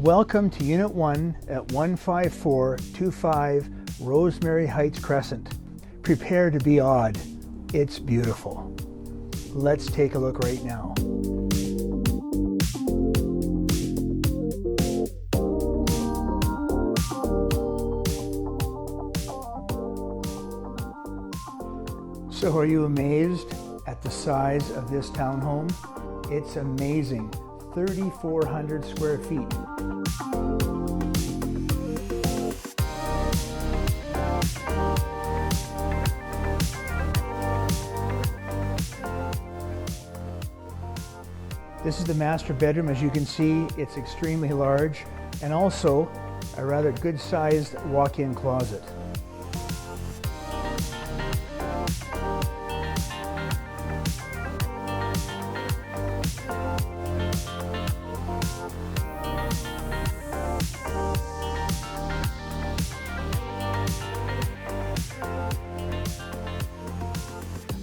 Welcome to Unit 1 at 15425 Rosemary Heights Crescent. Prepare to be awed. It's beautiful. Let's take a look right now. So are you amazed at the size of this townhome? It's amazing. 3,400 square feet. This is the master bedroom. As you can see, it's extremely large and also a rather good-sized walk-in closet.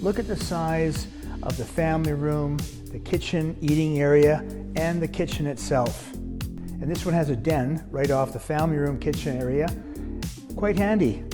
Look at the size of the family room, the kitchen, eating area, and the kitchen itself. And this one has a den right off the family room kitchen area. Quite handy.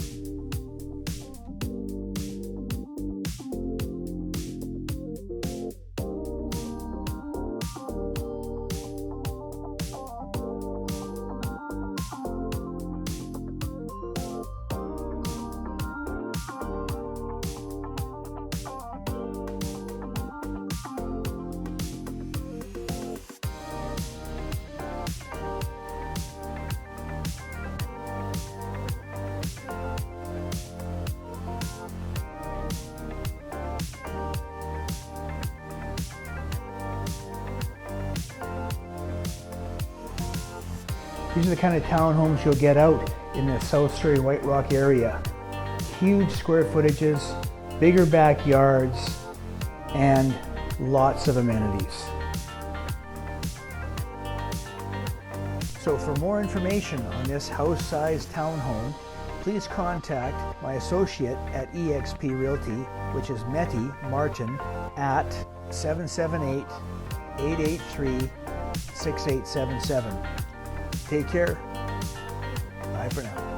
These are the kind of townhomes you'll get out in the South Surrey White Rock area. Huge square footages, bigger backyards, and lots of amenities. So for more information on this house-sized townhome, please contact my associate at eXp Realty, which is Meeti Martin, at 778-883-6877. Take care. Bye for now.